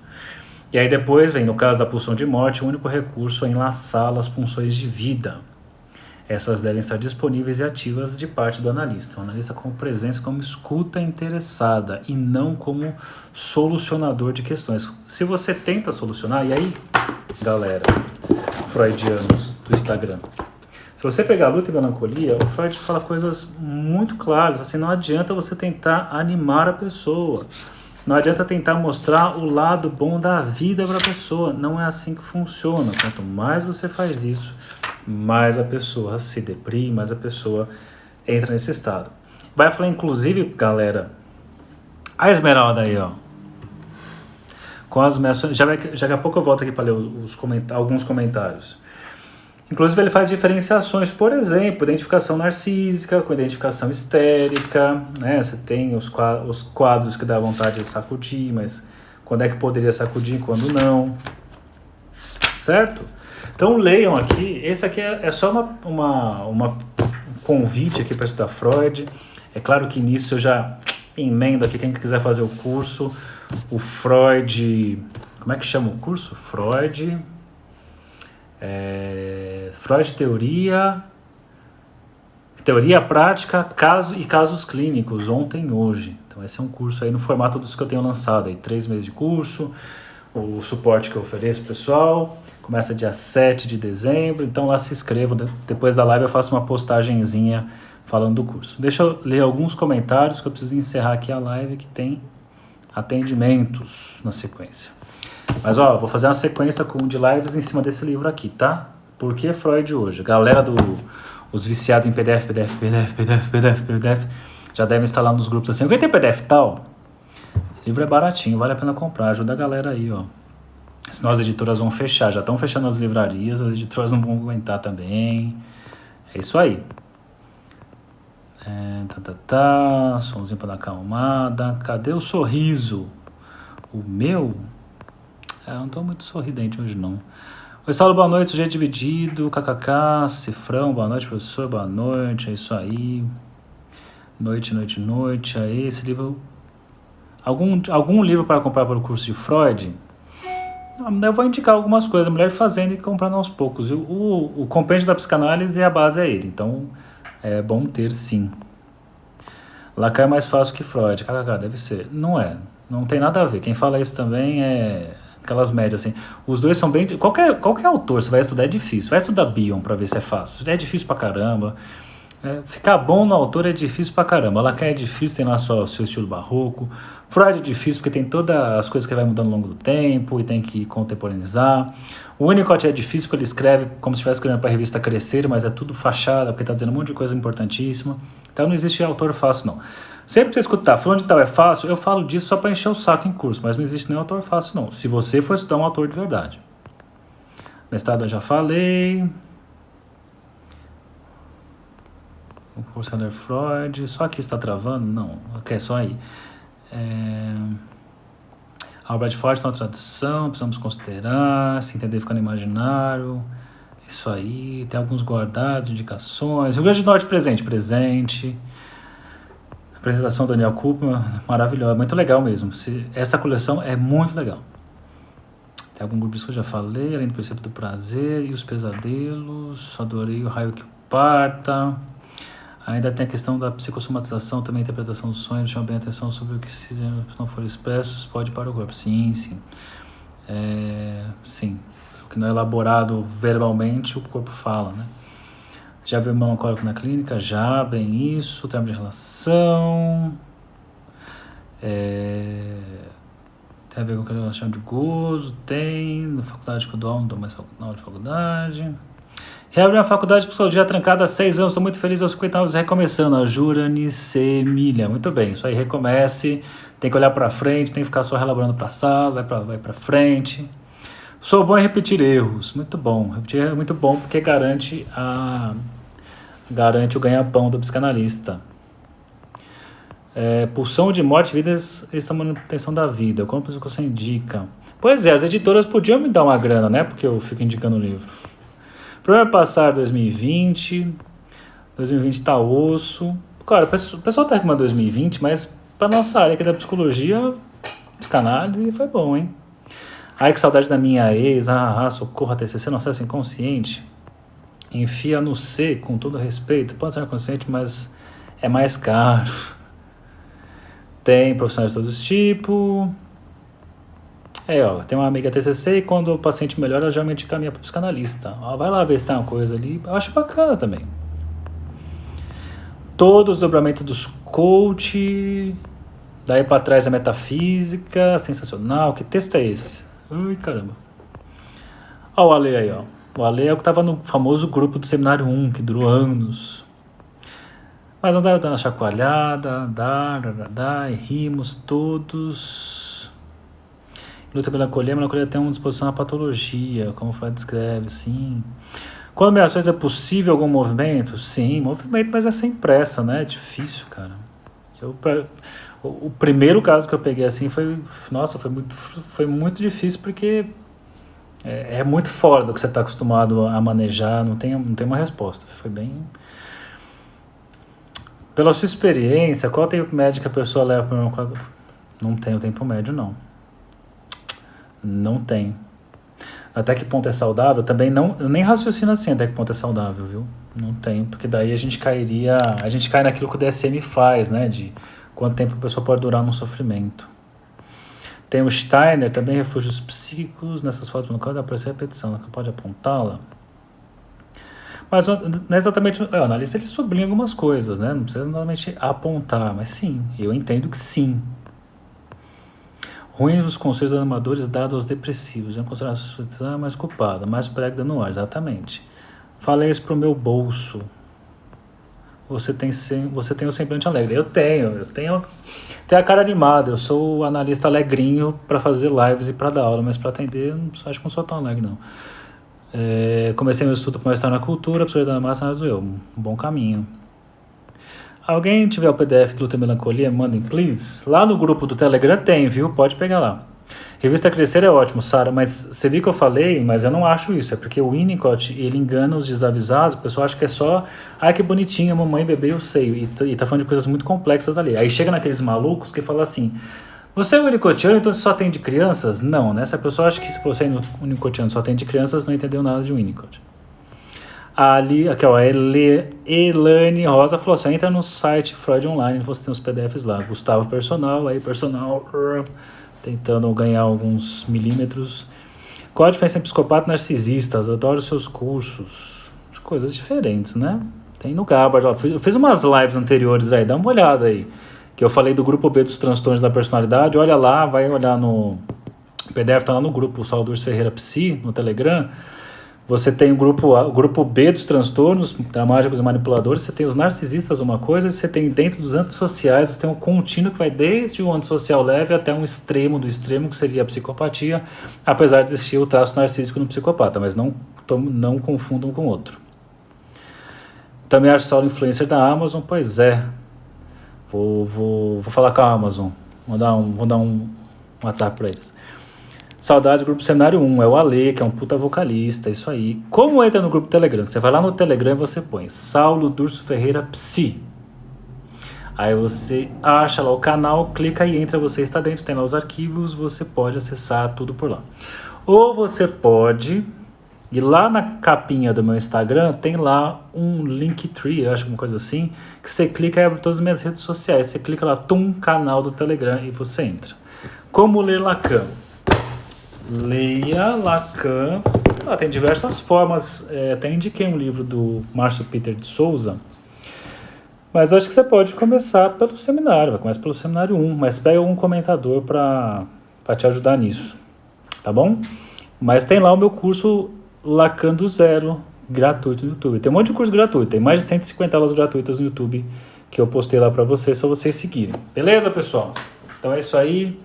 [SPEAKER 1] E aí depois vem, no caso da pulsão de morte, o único recurso é enlaçá-las às funções de vida. Essas devem estar disponíveis e ativas de parte do analista. O analista como presença, como escuta interessada e não como solucionador de questões. Se você tenta solucionar, e aí, galera, freudianos do Instagram, se você pegar a Luto e Melancolia, o Freud fala coisas muito claras. Assim, não adianta você tentar animar a pessoa. Não adianta tentar mostrar o lado bom da vida para a pessoa. Não é assim que funciona. Quanto mais você faz isso, mais a pessoa se deprime, mais a pessoa entra nesse estado. Vai falar, inclusive, galera, a Esmeralda aí, ó. Com as menções, já daqui a pouco eu volto aqui para ler alguns comentários. Inclusive, ele faz diferenciações, por exemplo, identificação narcísica com identificação histérica, né? Você tem os quadros que dá vontade de sacudir, mas quando é que poderia sacudir e quando não, certo? Então leiam aqui, esse aqui é só um convite aqui para estudar Freud. É claro que nisso eu já emendo aqui, quem quiser fazer o curso, o Freud, como é que chama o curso? Freud Teoria Prática e Casos Clínicos, ontem e hoje. Então esse é um curso aí no formato dos que eu tenho lançado, aí 3 meses de curso, o suporte que eu ofereço pessoal, começa dia 7 de dezembro, então lá se inscrevam, depois da live eu faço uma postagenzinha falando do curso. Deixa eu ler alguns comentários que eu preciso encerrar aqui a live, que tem atendimentos na sequência. Mas ó, vou fazer uma sequência de lives em cima desse livro aqui, tá? Por que Freud hoje? A galera os viciados em PDF, já devem instalar nos grupos assim, alguém tem PDF tal? O livro é baratinho, vale a pena comprar, ajuda a galera aí, ó. Senão as editoras vão fechar, já estão fechando as livrarias, as editoras não vão aguentar também. É isso aí. Somzinho pra dar acalmada. Cadê o sorriso? O meu? Eu não tô muito sorridente hoje, não. Oi, Saulo, boa noite. Sujeito dividido. KKK. Cifrão, boa noite, professor. Boa noite. É isso aí. Noite. Aí, esse livro... Algum livro para comprar para o curso de Freud? Eu vou indicar algumas coisas. A mulher fazendo e comprando aos poucos. O compêndio da psicanálise, a base é ele. Então, é bom ter, sim. Lacan é mais fácil que Freud. KKK, deve ser. Não é. Não tem nada a ver. Quem fala isso também é aquelas médias, assim. Os dois são bem... Qualquer autor, você vai estudar, é difícil. Vai estudar Bion pra ver se é fácil. É difícil pra caramba. Ficar bom no autor é difícil pra caramba. Lacan é difícil, tem lá seu estilo barroco. Freud é difícil porque tem todas as coisas que vai mudando ao longo do tempo e tem que contemporaneizar. O Winnicott é difícil porque ele escreve como se estivesse escrevendo para a revista Crescer, mas é tudo fachada, porque está dizendo um monte de coisa importantíssima. Então não existe autor fácil, não. Sempre que você escutar, fulano de tal é fácil, eu falo disso só para encher o saco em curso, mas não existe nenhum autor fácil, não. Se você for estudar um autor de verdade. Mestrado eu já falei. O curso é Freud. Só aqui está travando? Não. Ok, só aí. A obra de Freud está na tradição, precisamos considerar, se entender ficar no imaginário. Isso aí, tem alguns guardados, indicações. Rio Grande do Norte presente. Apresentação do Daniel Kupman, maravilhosa, muito legal mesmo. Essa coleção é muito legal. Tem algum grupo que eu já falei, além do princípio do prazer e os pesadelos. Adorei o raio que o parta. Ainda tem a questão da psicossomatização, também a interpretação dos sonhos, chama bem a atenção sobre o que se não for expresso, pode ir para o corpo. Sim. Sim. O que não é elaborado verbalmente, o corpo fala, né? Já viu melancólico na clínica? Já, bem isso. Termo de relação. Tem a ver com o que nós chamamos de gozo. Tem. Na faculdade que eu dou, não dou mais na aula de faculdade. Reabri a faculdade de psicologia trancada há 6 anos. Estou muito feliz aos 50 anos recomeçando. A Juranice Milha. Muito bem, isso aí, recomece. Tem que olhar para frente, tem que ficar só relaborando para passado, vai para frente. Sou bom em repetir erros. Muito bom. Repetir erros é muito bom porque garante o ganha-pão do psicanalista. Pulsão de morte, vidas, essa manutenção da vida. Como você indica? Pois é, as editoras podiam me dar uma grana, né? Porque eu fico indicando o livro. O problema é passar 2020. 2020 tá osso. Cara, o pessoal tá reclamando 2020, mas pra nossa área que é da psicologia, psicanálise, foi bom, hein? Ai, que saudade da minha ex. Socorro, a TCC no acesso inconsciente. Enfia no C, com todo respeito. Pode ser inconsciente, mas é mais caro. Tem profissionais de todos os tipos. Tem uma amiga TCC e quando o paciente melhora, ela geralmente caminha para o psicanalista. Vai lá ver se tem uma coisa ali. Eu acho bacana também. Todos os dobramentos dos coach. Daí para trás a metafísica. Sensacional. Que texto é esse? Ai, caramba. Olha o Ale aí, ó. O Ale é o que estava no famoso grupo do Seminário 1, que durou anos. Mas não dá uma chacoalhada, e rimos todos. Luta pela melancolia. A melancolia tem uma disposição à patologia, como o Freud descreve, sim. Quando meações é possível algum movimento? Sim, movimento, mas é sem pressa, né? É difícil, cara. O primeiro caso que eu peguei assim foi muito difícil porque é muito fora do que você está acostumado a manejar, não tem uma resposta. Foi bem... Pela sua experiência, qual o tempo médio que a pessoa leva para um quadro? Não tem o tempo médio, não. Não tem. Até que ponto é saudável? Também não, eu nem raciocino assim até que ponto é saudável, viu? Não tem, porque daí a gente cai naquilo que o DSM faz, né? De quanto tempo a pessoa pode durar num sofrimento. Tem o Steiner, também refúgios psíquicos, nessas fotos no canto aparece a repetição, que pode apontá-la. Mas não é exatamente... O analista ele sublinha algumas coisas, né? Não precisa exatamente apontar, mas sim, eu entendo que sim. Ruins os conselhos animadores dados aos depressivos. É considerado a sociedade mais culpada, mais prega no ar, exatamente. Falei isso pro meu bolso. Você tem o semblante alegre. Eu tenho a cara animada. Eu sou o analista alegrinho para fazer lives e para dar aula, mas para atender, acho que não sou tão alegre, não. Comecei meu estudo para estar na cultura, professor da massa, um bom caminho. Alguém tiver o PDF do Luta e Melancolia, mandem, please. Lá no grupo do Telegram tem, viu? Pode pegar lá. Revista Crescer é ótimo, Sara, mas você viu que eu falei, mas eu não acho isso. É porque o Winnicott, ele engana os desavisados, o pessoal acha que é só, ai que bonitinho, mamãe, bebê, eu sei. E tá falando de coisas muito complexas ali. Aí chega naqueles malucos que falam assim, você é Winnicottiano, então você só atende crianças? Não, né? Se a pessoa acha que se você é Winnicottiano só atende crianças, não entendeu nada de Winnicott. Ali, aqui ó, a Elane Rosa falou assim, entra no site Freud Online, você tem os PDFs lá. Gustavo Personal, tentando ganhar alguns milímetros. Qual a diferença entre psicopata e narcisistas? Adoro seus cursos. Coisas diferentes, né? Tem no Gabbard. Eu fiz umas lives anteriores aí, dá uma olhada aí. Que eu falei do grupo B dos transtornos da personalidade. Olha lá, vai olhar no... O PDF tá lá no grupo Saulo Ferreira Psi, no Telegram. Você tem o grupo B dos transtornos, dramáticos e manipuladores, você tem os narcisistas, uma coisa, e você tem dentro dos antissociais, você tem um contínuo que vai desde o antissocial leve até um extremo do extremo, que seria a psicopatia, apesar de existir o traço narcísico no psicopata, mas não confundam um com o outro. Também acho Saulo influencer da Amazon, pois é. Vou falar com a Amazon, vou dar um WhatsApp para eles. Saudade do grupo Cenário 1, é o Ale, que é um puta vocalista, isso aí. Como entra no grupo Telegram? Você vai lá no Telegram e você põe Saulo Durso Ferreira Psi. Aí você acha lá o canal, clica e entra, você está dentro, tem lá os arquivos, você pode acessar tudo por lá. Ou você pode ir lá na capinha do meu Instagram, tem lá um Linktree, eu acho uma coisa assim, que você clica e abre todas as minhas redes sociais. Você clica lá, canal do Telegram e você entra. Como ler Lacan? Leia Lacan. Tem diversas formas. Até indiquei um livro do Márcio Peter de Souza. Mas acho que você pode começar pelo seminário. Vai começar pelo seminário 1. Mas pega um comentador para te ajudar nisso. Tá bom? Mas tem lá o meu curso Lacan do Zero, gratuito no YouTube. Tem um monte de curso gratuito. Tem mais de 150 aulas gratuitas no YouTube que eu postei lá para vocês, só vocês seguirem. Beleza, pessoal? Então é isso aí.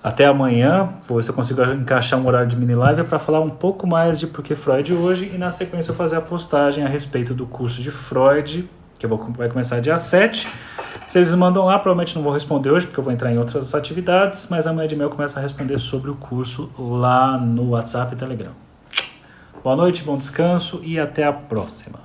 [SPEAKER 1] Até amanhã, vou ver se eu consigo encaixar um horário de mini live para falar um pouco mais de Por que Freud hoje e na sequência eu fazer a postagem a respeito do curso de Freud, que vai começar dia 7. Vocês mandam lá, provavelmente não vou responder hoje porque eu vou entrar em outras atividades, mas amanhã de manhã eu começo a responder sobre o curso lá no WhatsApp e Telegram. Boa noite, bom descanso e até a próxima.